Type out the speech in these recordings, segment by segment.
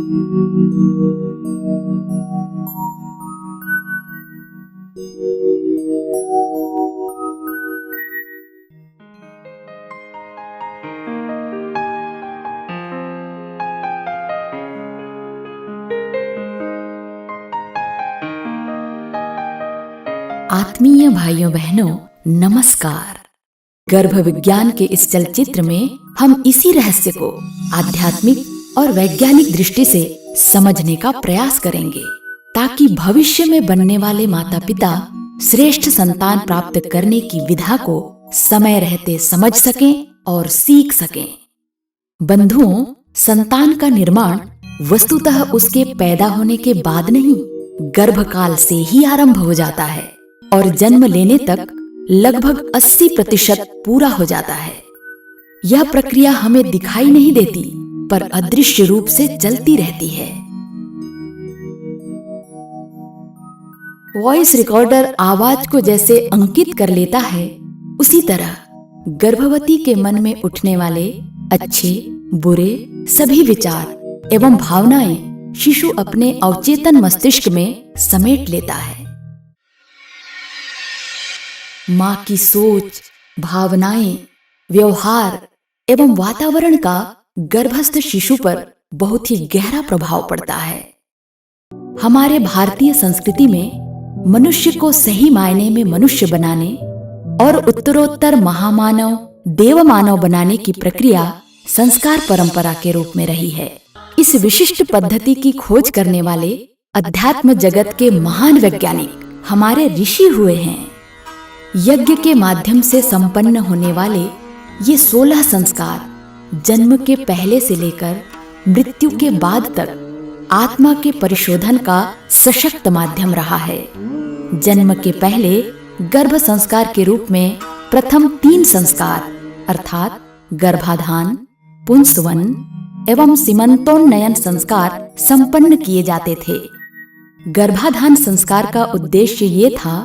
आत्मीय भाइयों बहनों, नमस्कार। गर्भ विज्ञान के इस चलचित्र में हम इसी रहस्य को आध्यात्मिक और वैज्ञानिक दृष्टि से समझने का प्रयास करेंगे, ताकि भविष्य में बनने वाले माता पिता श्रेष्ठ संतान प्राप्त करने की विधा को समय रहते समझ सकें और सीख सकें। बंधुओं, संतान का निर्माण वस्तुतः उसके पैदा होने के बाद नहीं, गर्भकाल से ही आरंभ हो जाता है और जन्म लेने तक लगभग 80% पूरा हो जाता है। यह प्रक्रिया हमें दिखाई नहीं देती, पर अदृश्य रूप से चलती रहती है। वॉइस रिकॉर्डर आवाज को जैसे अंकित कर लेता है, उसी तरह गर्भवती के मन में उठने वाले अच्छे बुरे सभी विचार एवं भावनाएं शिशु अपने अवचेतन मस्तिष्क में समेट लेता है। माँ की सोच, भावनाएं, व्यवहार एवं वातावरण का गर्भस्थ शिशु पर बहुत ही गहरा प्रभाव पड़ता है। हमारे भारतीय संस्कृति में मनुष्य को सही मायने में मनुष्य बनाने और उत्तरोत्तर महामानव देवमानव बनाने की प्रक्रिया संस्कार परंपरा के रूप में रही है। इस विशिष्ट पद्धति की खोज करने वाले अध्यात्म जगत के महान वैज्ञानिक हमारे ऋषि हुए हैं। यज्ञ के माध्यम से संपन्न होने वाले ये 16 संस्कार जन्म के पहले से लेकर मृत्यु के बाद तक आत्मा के परिशोधन का सशक्त माध्यम रहा है। जन्म के पहले गर्भ संस्कार के रूप में प्रथम 3 संस्कार अर्थात गर्भाधान, पुंसवन एवं सीमंतोन्नयन संस्कार संपन्न किए जाते थे। गर्भाधान संस्कार का उद्देश्य ये था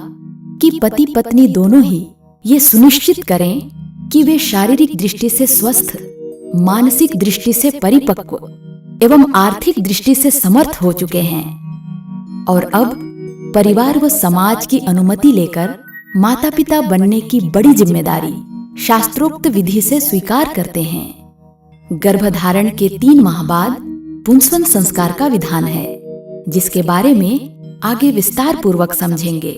कि पति पत्नी दोनों ही ये सुनिश्चित करें कि वे शारीरिक दृष्टि से स्वस्थ, मानसिक दृष्टि से परिपक्व एवं आर्थिक दृष्टि से समर्थ हो चुके हैं और अब परिवार व समाज की अनुमति लेकर माता पिता बनने की बड़ी जिम्मेदारी शास्त्रोक्त विधि से स्वीकार करते हैं। गर्भधारण के 3 माह बाद पुंसवन संस्कार का विधान है, जिसके बारे में आगे विस्तार पूर्वक समझेंगे।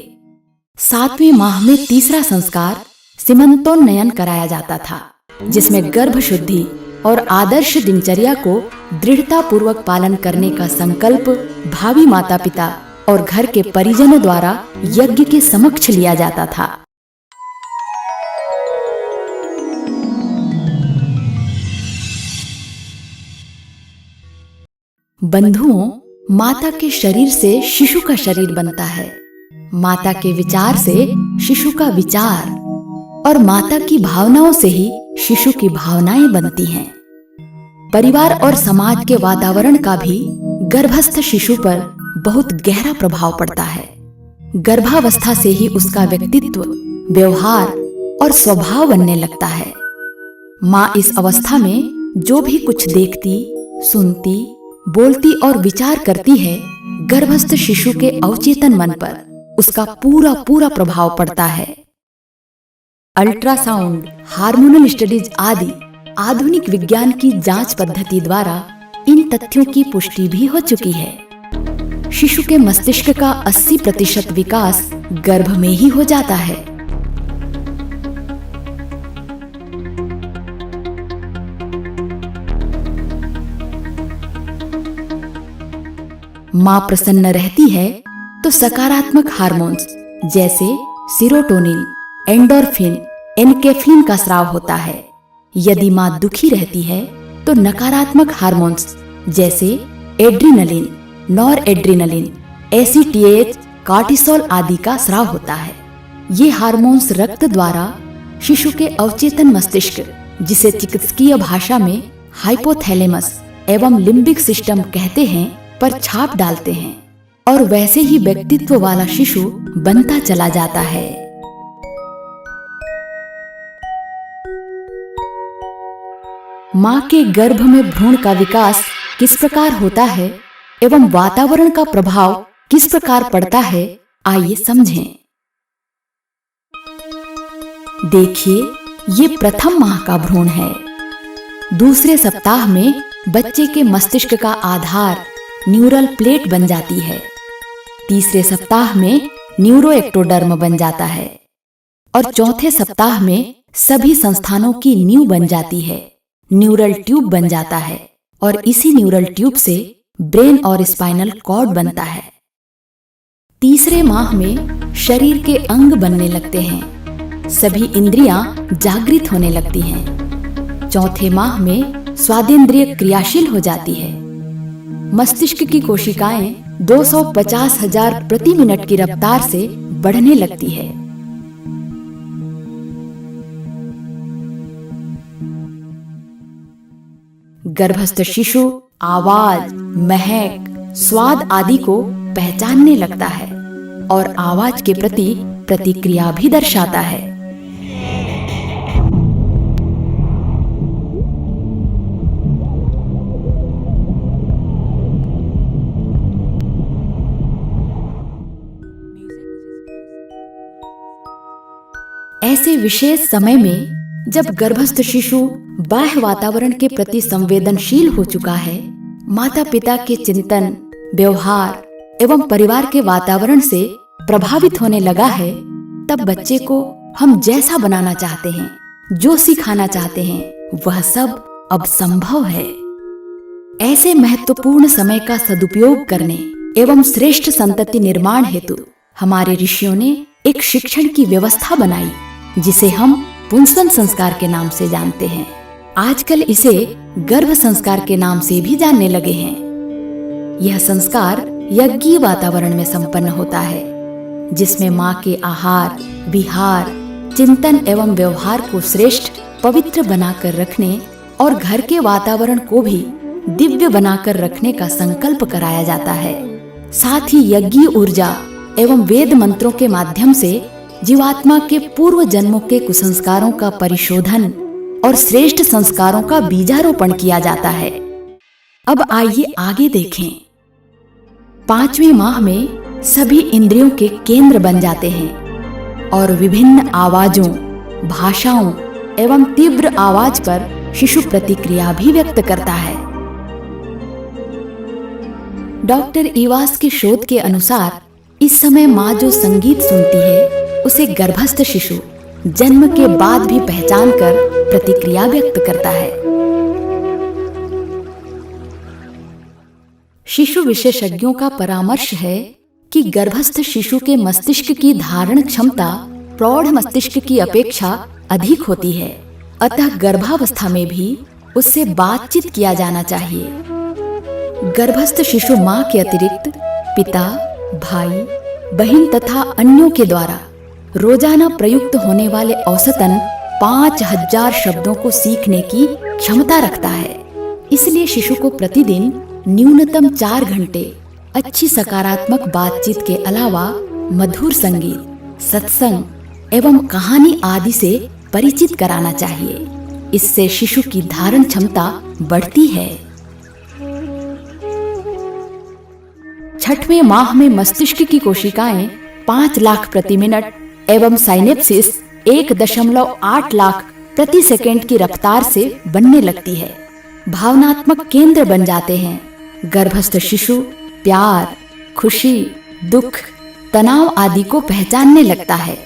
7वें माह में तीसरा संस्कार सीमंतोन्नयन कराया जाता था, जिसमें गर्भ शुद्धि और आदर्श दिनचर्या को दृढ़ता पूर्वक पालन करने का संकल्प भावी माता पिता और घर के परिजनों द्वारा यज्ञ के समक्ष लिया जाता था। बंधुओं, माता के शरीर से शिशु का शरीर बनता है, माता के विचार से शिशु का विचार और माता की भावनाओं से ही शिशु की भावनाएं बनती हैं। परिवार और समाज के वातावरण का भी गर्भस्थ शिशु पर बहुत गहरा प्रभाव पड़ता है। गर्भावस्था से ही उसका व्यक्तित्व, व्यवहार और स्वभाव बनने लगता है। माँ इस अवस्था में जो भी कुछ देखती, सुनती, बोलती और विचार करती है, गर्भस्थ शिशु के अवचेतन मन पर उसका पूरा प्रभाव पड़ता है। अल्ट्रासाउंड, हार्मोनल स्टडीज आदि आधुनिक विज्ञान की जांच पद्धति द्वारा इन तथ्यों की पुष्टि भी हो चुकी है। शिशु के मस्तिष्क का 80% विकास गर्भ में ही हो जाता है। माँ प्रसन्न रहती है तो सकारात्मक हार्मोन्स जैसे सीरोटोनिन, एंडोर्फिन, एनकेफ्लिन का स्राव होता है। यदि माँ दुखी रहती है तो नकारात्मक हार्मोन्स जैसे एड्रीनलिन, नॉरएड्रेनालिन, एसीटीएच, कार्टिसोल आदि का स्राव होता है। ये हार्मोन्स रक्त द्वारा शिशु के अवचेतन मस्तिष्क, जिसे चिकित्सकीय भाषा में हाइपोथैलेमस एवं लिम्बिक सिस्टम कहते हैं, पर छाप डालते हैं और वैसे ही व्यक्तित्व वाला शिशु बनता चला जाता है। माँ के गर्भ में भ्रूण का विकास किस प्रकार होता है एवं वातावरण का प्रभाव किस प्रकार पड़ता है, आइए समझें। देखिए, ये प्रथम माह का भ्रूण है। दूसरे सप्ताह में बच्चे के मस्तिष्क का आधार न्यूरल प्लेट बन जाती है। तीसरे सप्ताह में न्यूरोएक्टोडर्म बन जाता है और चौथे सप्ताह में सभी संस्थानों की नींव बन जाती है। न्यूरल ट्यूब बन जाता है और इसी न्यूरल ट्यूब से ब्रेन और स्पाइनल कॉर्ड बनता है। तीसरे माह में शरीर के अंग बनने लगते हैं। सभी इंद्रियां जागृत होने लगती हैं। चौथे माह में स्वादेंद्रिय क्रियाशील हो जाती है। मस्तिष्क की कोशिकाएं 250,000 प्रति मिनट की रफ्तार से बढ़ने लगती है। गर्भस्थ शिशु आवाज, महक, स्वाद आदि को पहचानने लगता है और आवाज के प्रति प्रतिक्रिया भी दर्शाता है। ऐसे विशेष समय में जब गर्भस्थ शिशु बाह्य वातावरण के प्रति संवेदनशील हो चुका है, माता पिता के चिंतन, व्यवहार एवं परिवार के वातावरण से प्रभावित होने लगा है, तब बच्चे को हम जैसा बनाना चाहते हैं, जो सिखाना चाहते हैं, वह सब अब संभव है। ऐसे महत्वपूर्ण समय का सदुपयोग करने एवं श्रेष्ठ संतति निर्माण हेतु हमारे ऋषियों ने एक शिक्षण की व्यवस्था बनाई, जिसे हम पुंसवन संस्कार के नाम से जानते हैं। आजकल इसे गर्भ संस्कार के नाम से भी जानने लगे हैं। यह संस्कार यज्ञीय वातावरण में संपन्न होता है, जिसमें माँ के आहार, विहार, चिंतन एवं व्यवहार को श्रेष्ठ, पवित्र बनाकर रखने और घर के वातावरण को भी दिव्य बनाकर रखने का संकल्प कराया जाता है। साथ ही यज्ञीय ऊर्जा एवं वेद मंत्रों के माध्यम से जीवात्मा के पूर्व जन्मों के कुसंस्कारों का परिशोधन और श्रेष्ठ संस्कारों का बीजारोपण किया जाता है। अब आइए आगे देखें। 5वें माह में सभी इंद्रियों के केंद्र बन जाते हैं और विभिन्न आवाजों, भाषाओं एवं तीव्र आवाज पर शिशु प्रतिक्रिया भी व्यक्त करता है। डॉक्टर इवास के शोध के अनुसार इस समय माँ जो संगीत सुनती है, उसे गर्भस्थ शिशु जन्म के बाद भी पहचान कर प्रतिक्रिया व्यक्त करता है। शिशु विशेषज्ञों का परामर्श है कि गर्भस्थ शिशु के मस्तिष्क की धारण क्षमता प्रौढ़ मस्तिष्क की अपेक्षा अधिक होती है, अतः गर्भावस्था में भी उससे बातचीत किया जाना चाहिए। गर्भस्थ शिशु माँ के अतिरिक्त पिता, भाई, बहन तथा अन्यों के द्वारा रोजाना प्रयुक्त होने वाले औसतन 5000 शब्दों को सीखने की क्षमता रखता है। इसलिए शिशु को प्रतिदिन न्यूनतम 4 घंटे अच्छी सकारात्मक बातचीत के अलावा मधुर संगीत, सत्संग एवं कहानी आदि से परिचित कराना चाहिए। इससे शिशु की धारण क्षमता बढ़ती है। 6वें माह में मस्तिष्क की कोशिकाएं 5 लाख प्रति मिनट एवं साइनेप्सिस 1.8 लाख प्रति सेकंड की रफ्तार से बनने लगती है। भावनात्मक केंद्र बन जाते हैं। गर्भस्थ शिशु प्यार, खुशी, दुख, तनाव आदि को पहचानने लगता है।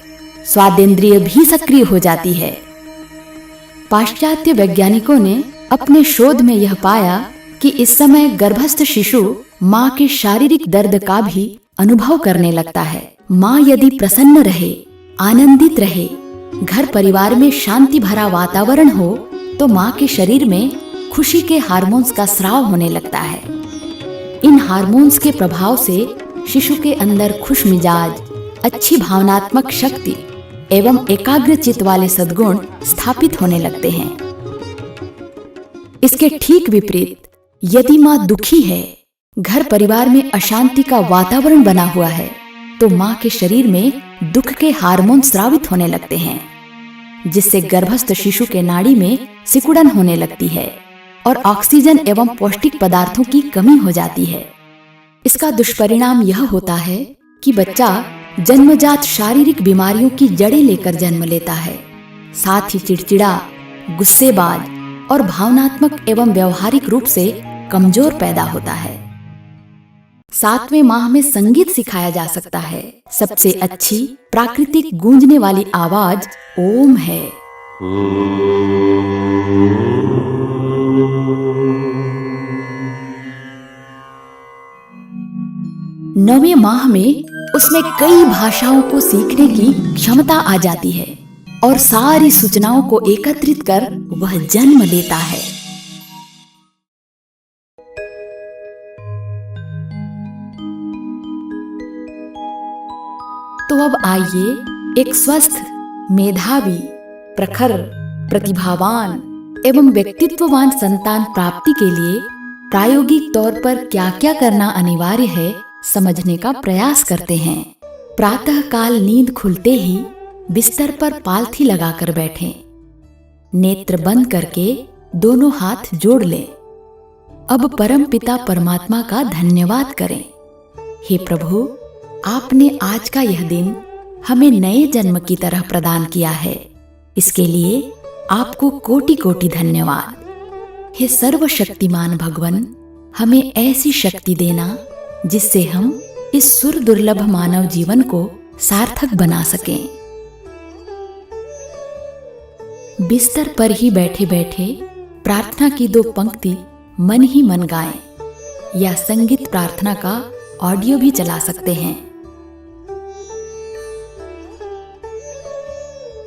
स्वादेंद्रिय भी सक्रिय हो जाती है। पाश्चात्य वैज्ञानिकों ने अपने शोध में यह पाया कि इस समय गर्भस्थ शिशु माँ के शारीरिक दर्द का भी अनुभव करने लगता है। माँ यदि प्रसन्न रहे, आनंदित रहे, घर परिवार में शांति भरा वातावरण हो, तो माँ के शरीर में खुशी के हार्मोन्स का स्राव होने लगता है। इन हार्मोन्स के प्रभाव से शिशु के अंदर खुश मिजाज, अच्छी भावनात्मक शक्ति एवं एकाग्रचित्त वाले सद्गुण स्थापित होने लगते हैं। इसके ठीक विपरीत यदि माँ दुखी है, घर परिवार में अशांति का वातावरण बना हुआ है, तो माँ के शरीर में दुख के हार्मोन स्रावित होने लगते हैं, जिससे गर्भस्थ शिशु के नाड़ी में सिकुड़न होने लगती है और ऑक्सीजन एवं पौष्टिक पदार्थों की कमी हो जाती है। इसका दुष्परिणाम यह होता है कि बच्चा जन्मजात शारीरिक बीमारियों की जड़ें लेकर जन्म लेता है, साथ ही चिड़चिड़ा, गुस्सेबाज और भावनात्मक एवं व्यवहारिक रूप से कमजोर पैदा होता है। 7वें माह में संगीत सिखाया जा सकता है। सबसे अच्छी प्राकृतिक गूंजने वाली आवाज ओम है। 9वें माह में उसमें कई भाषाओं को सीखने की क्षमता आ जाती है और सारी सूचनाओं को एकत्रित कर वह जन्म लेता है। तो अब आइए एक स्वस्थ, मेधावी, प्रखर, प्रतिभावान एवं व्यक्तित्ववान संतान प्राप्ति के लिए प्रायोगिक तौर पर क्या क्या करना अनिवार्य है समझने का प्रयास करते हैं। प्रातः काल नींद खुलते ही बिस्तर पर पालथी लगाकर बैठें। नेत्र बंद करके दोनों हाथ जोड़ लें। अब परम पिता परमात्मा का धन्यवाद करें। हे प्रभु, आपने आज का यह दिन हमें नए जन्म की तरह प्रदान किया है। इसके लिए आपको कोटि कोटि धन्यवाद। हे सर्वशक्तिमान भगवन, हमें ऐसी शक्ति देना जिससे हम इस सुर दुर्लभ मानव जीवन को सार्थक बना सकें। बिस्तर पर ही बैठे बैठे प्रार्थना की 2 पंक्ति मन ही मन गाएं या संगीत प्रार्थना का ऑडियो भी चला सकते हैं।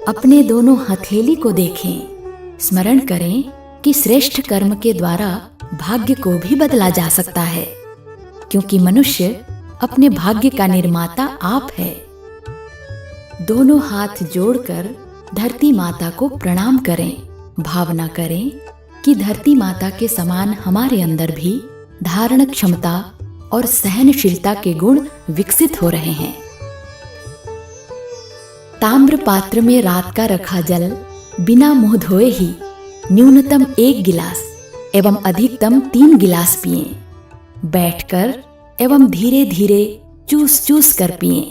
अपने दोनों हथेली को देखें। स्मरण करें कि श्रेष्ठ कर्म के द्वारा भाग्य को भी बदला जा सकता है, क्योंकि मनुष्य अपने भाग्य का निर्माता आप है। दोनों हाथ जोड़कर धरती माता को प्रणाम करें। भावना करें कि धरती माता के समान हमारे अंदर भी धारण क्षमता और सहनशीलता के गुण विकसित हो रहे हैं। ताम्र पात्र में रात का रखा जल बिना मुंह धोए ही न्यूनतम 1 गिलास एवं अधिकतम 3 गिलास पिएं। बैठकर एवं धीरे धीरे चूस चूस कर पिएं।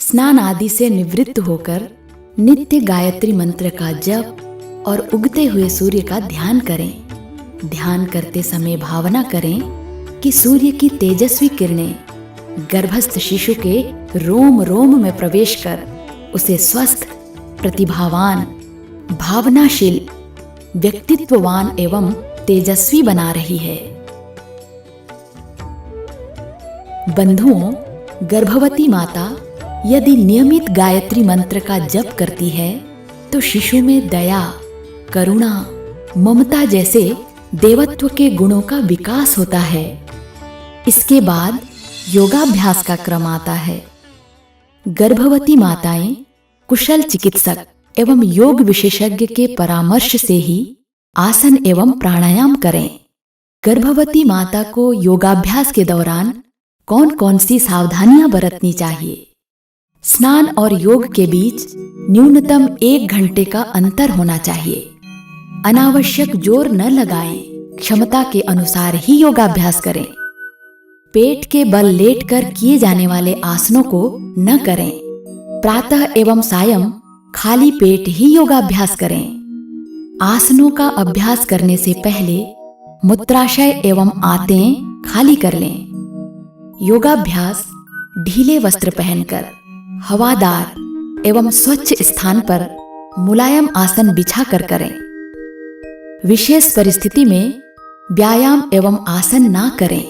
स्नान आदि से निवृत्त होकर नित्य गायत्री मंत्र का जप और उगते हुए सूर्य का ध्यान करें। ध्यान करते समय भावना करें कि सूर्य की तेजस्वी किरणें गर्भस्थ शिशु के रोम रोम में प्रवेश कर उसे स्वस्थ, प्रतिभावान, भावनाशील, व्यक्तित्ववान एवं तेजस्वी बना रही है। बंधुओं, गर्भवती माता यदि नियमित गायत्री मंत्र का जप करती है तो शिशु में दया, करुणा, ममता जैसे देवत्व के गुणों का विकास होता है। इसके बाद योगाभ्यास का क्रम आता है। गर्भवती माताएं कुशल चिकित्सक एवं योग विशेषज्ञ के परामर्श से ही आसन एवं प्राणायाम करें। गर्भवती माता को योगाभ्यास के दौरान कौन कौन सी सावधानियां बरतनी चाहिए? स्नान और योग के बीच न्यूनतम 1 घंटे का अंतर होना चाहिए। अनावश्यक जोर न लगाएं। क्षमता के अनुसार ही योगाभ्यास करें। पेट के बल लेटकर किए जाने वाले आसनों को न करें। प्रातः एवं सायं खाली पेट ही योगाभ्यास करें। आसनों का अभ्यास करने से पहले मूत्राशय एवं आंतें खाली कर लें। योगाभ्यास ढीले वस्त्र पहनकर हवादार एवं स्वच्छ स्थान पर मुलायम आसन बिछाकर करें। विशेष परिस्थिति में व्यायाम एवं आसन ना करें,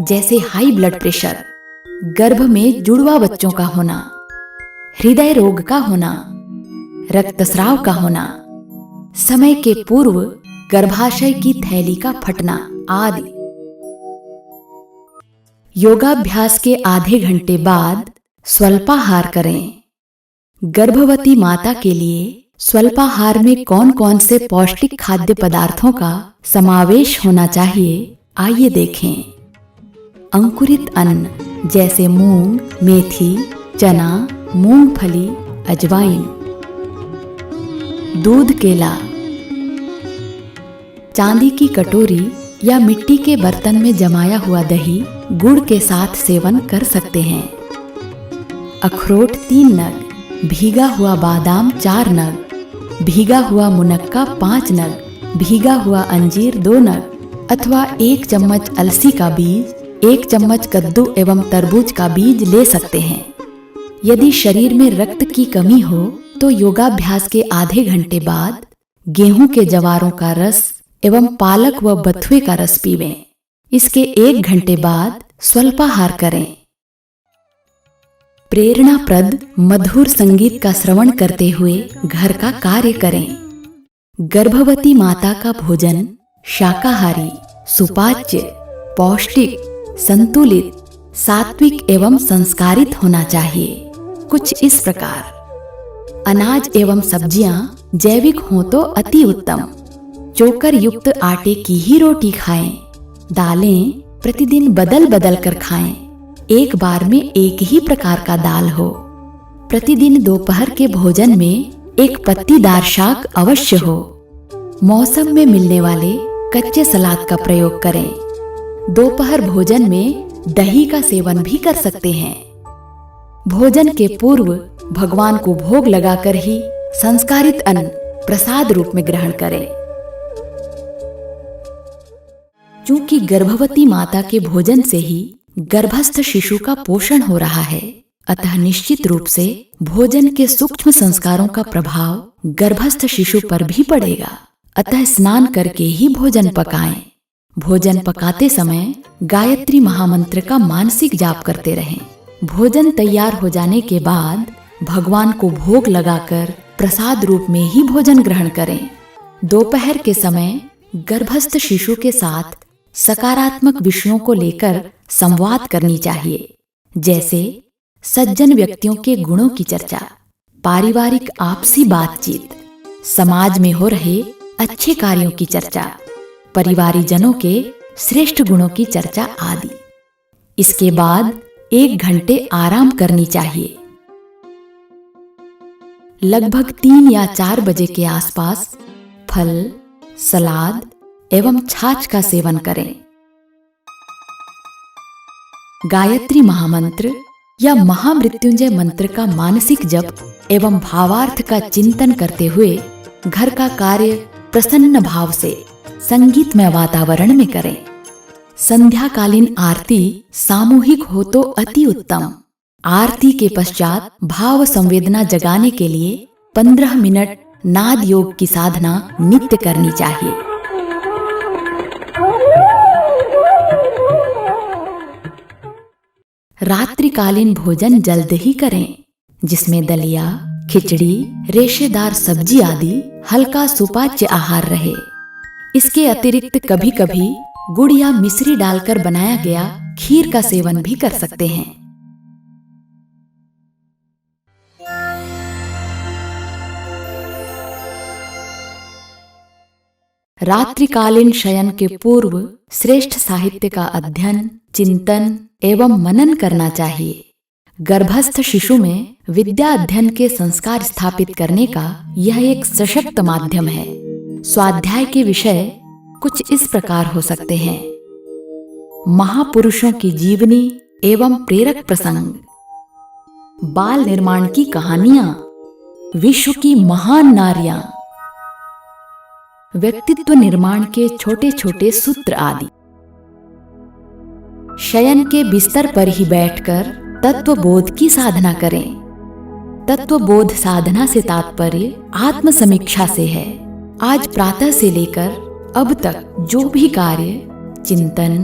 जैसे हाई ब्लड प्रेशर, गर्भ में जुड़वा बच्चों का होना, हृदय रोग का होना, रक्तस्राव का होना, समय के पूर्व गर्भाशय की थैली का फटना आदि। योगाभ्यास के आधे घंटे बाद स्वल्पाहार करें। गर्भवती माता के लिए स्वल्पाहार में कौन कौन से पौष्टिक खाद्य पदार्थों का समावेश होना चाहिए, आइए देखें। अंकुरित अन्न जैसे मूंग, मेथी, चना, मूंगफली, अजवाइन, दूध केला, चांदी की कटोरी या मिट्टी के बर्तन में जमाया हुआ दही गुड़ के साथ सेवन कर सकते हैं। अखरोट 3 नग, भीगा हुआ बादाम 4 नग, भीगा हुआ मुनक्का 5 नग, भीगा हुआ अंजीर 2 नग अथवा 1 चम्मच अलसी का बीज, 1 चम्मच कद्दू एवं तरबूज का बीज ले सकते हैं। यदि शरीर में रक्त की कमी हो तो योगाभ्यास के आधे घंटे बाद गेहूं के जवारों का रस एवं पालक व बथुए का रस पीवें। इसके 1 घंटे बाद स्वल्पाहार करें। प्रेरणाप्रद मधुर संगीत का श्रवण करते हुए घर का कार्य करें। गर्भवती माता का भोजन शाकाहारी, सुपाच्य, पौष्टिक, संतुलित, सात्विक एवं संस्कारित होना चाहिए। कुछ इस प्रकार: अनाज एवं सब्जियां जैविक हों तो अति उत्तम। चोकर युक्त आटे की ही रोटी खाएं। दालें प्रतिदिन बदल बदल कर खाएं। एक बार में एक ही प्रकार का दाल हो। प्रतिदिन दोपहर के भोजन में एक पत्तीदार शाक अवश्य हो। मौसम में मिलने वाले कच्चे सलाद का प्रयोग करें। दोपहर भोजन में दही का सेवन भी कर सकते हैं। भोजन के पूर्व भगवान को भोग लगाकर ही संस्कारित अन्न प्रसाद रूप में ग्रहण करें। चूंकि गर्भवती माता के भोजन से ही गर्भस्थ शिशु का पोषण हो रहा है, अतः निश्चित रूप से भोजन के सूक्ष्म संस्कारों का प्रभाव गर्भस्थ शिशु पर भी पड़ेगा। अतः स्नान करके ही भोजन पकाएं। भोजन पकाते समय गायत्री महामंत्र का मानसिक जाप करते रहें। भोजन तैयार हो जाने के बाद भगवान को भोग लगाकर प्रसाद रूप में ही भोजन ग्रहण करें। दोपहर के समय गर्भस्थ शिशु के साथ सकारात्मक विषयों को लेकर संवाद करनी चाहिए, जैसे सज्जन व्यक्तियों के गुणों की चर्चा, पारिवारिक आपसी बातचीत, समाज में हो रहे अच्छे कार्यों की चर्चा, परिवारीजनों के श्रेष्ठ गुणों की चर्चा आदि। इसके बाद 1 घंटे आराम करनी चाहिए। लगभग 3 या 4 बजे के आसपास फल, सलाद एवं छाछ का सेवन करें। गायत्री महामंत्र या महामृत्युंजय मंत्र का मानसिक जप एवं भावार्थ का चिंतन करते हुए घर का कार्य प्रसन्न भाव से संगीतमय वातावरण में करें। संध्याकालीन आरती सामूहिक हो तो अति उत्तम। आरती के पश्चात भाव संवेदना जगाने के लिए 15 मिनट नाद योग की साधना नित्य करनी चाहिए। रात्रिकालीन भोजन जल्द ही करें, जिसमें दलिया, खिचड़ी, रेशेदार सब्जी आदि हल्का सुपाच्य आहार रहे। इसके अतिरिक्त कभी कभी गुड़ या मिश्री डालकर बनाया गया खीर का सेवन भी कर सकते हैं। रात्रिकालीन शयन के पूर्व श्रेष्ठ साहित्य का अध्ययन, चिंतन एवं मनन करना चाहिए। गर्भस्थ शिशु में विद्या अध्ययन के संस्कार स्थापित करने का यह एक सशक्त माध्यम है। स्वाध्याय के विषय कुछ इस प्रकार हो सकते हैं: महापुरुषों की जीवनी एवं प्रेरक प्रसंग, बाल निर्माण की कहानियां, विश्व की महान नारियां, व्यक्तित्व निर्माण के छोटे छोटे सूत्र आदि। शयन के बिस्तर पर ही बैठकर तत्वबोध की साधना करें। तत्वबोध साधना से तात्पर्य आत्मसमीक्षा से है। आज प्रातः से लेकर अब तक जो भी कार्य, चिंतन,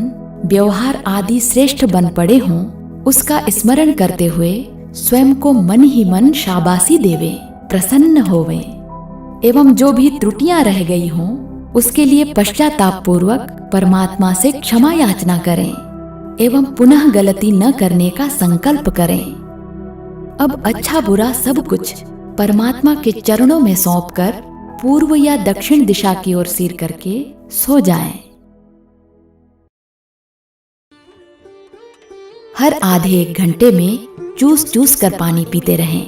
व्यवहार आदि श्रेष्ठ बन पड़े हों, उसका स्मरण करते हुए स्वयं को मन ही मन शाबाशी देवें, प्रसन्न होवें एवं जो भी त्रुटियां रह गई हों उसके लिए पश्चाताप पूर्वक परमात्मा से क्षमा याचना करें एवं पुनः गलती न करने का संकल्प करें। अब अच्छा बुरा सब कुछ परमात्मा के चरणों में सौंपकर पूर्व या दक्षिण दिशा की ओर सिर करके सो जाएं। हर आधे 1 घंटे में चूस चूस कर पानी पीते रहें।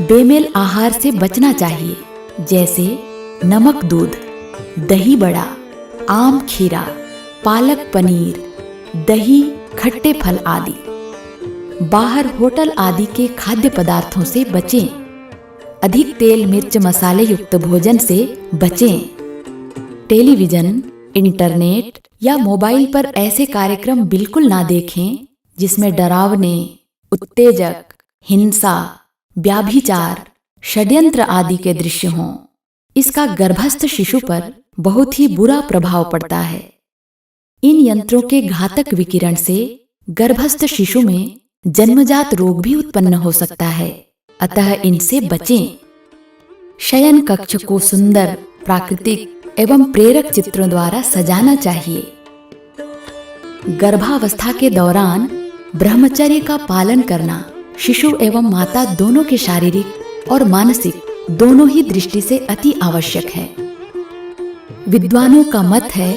बेमेल आहार से बचना चाहिए, जैसे नमक दूध, दही बड़ा, आम खीरा, पालक पनीर, दही, खट्टे फल आदि। बाहर होटल आदि के खाद्य पदार्थों से बचें। अधिक तेल मिर्च मसाले युक्त भोजन से बचें। टेलीविजन, इंटरनेट या मोबाइल पर ऐसे कार्यक्रम बिल्कुल ना देखें जिसमें डरावने, उत्तेजक, हिंसा, व्याभिचार, षड्यंत्र आदि के दृश्य हों। इसका गर्भस्थ शिशु पर बहुत ही बुरा प्रभाव पड़ता है। इन यंत्रों के घातक विकिरण से गर्भस्थ शिशु में जन्मजात रोग भी उत्पन्न हो सकता है, अतः इनसे बचें। शयन कक्ष को सुंदर, प्राकृतिक एवं प्रेरक चित्रों द्वारा सजाना चाहिए। गर्भावस्था के दौरान ब्रह्मचर्य का पालन करना शिशु एवं माता दोनों के शारीरिक और मानसिक दोनों ही दृष्टि से अति आवश्यक है। विद्वानों का मत है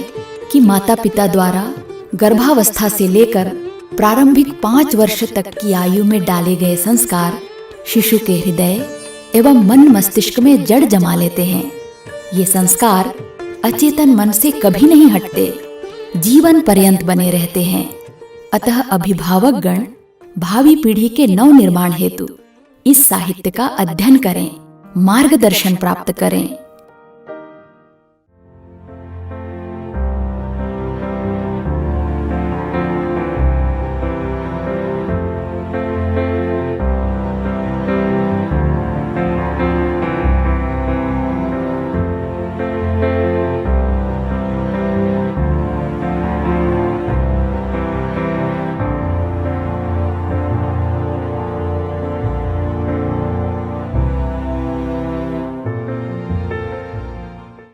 कि माता पिता द्वारा गर्भावस्था से लेकर प्रारंभिक 5 वर्ष तक की आयु में डाले गए संस्कार शिशु के हृदय एवं मन मस्तिष्क में जड़ जमा लेते हैं। ये संस्कार अचेतन मन से कभी नहीं हटते, जीवन पर्यंत बने रहते हैं। अतः अभिभावक गण भावी पीढ़ी के नव निर्माण हेतु इस साहित्य का अध्ययन करें, मार्गदर्शन प्राप्त करें।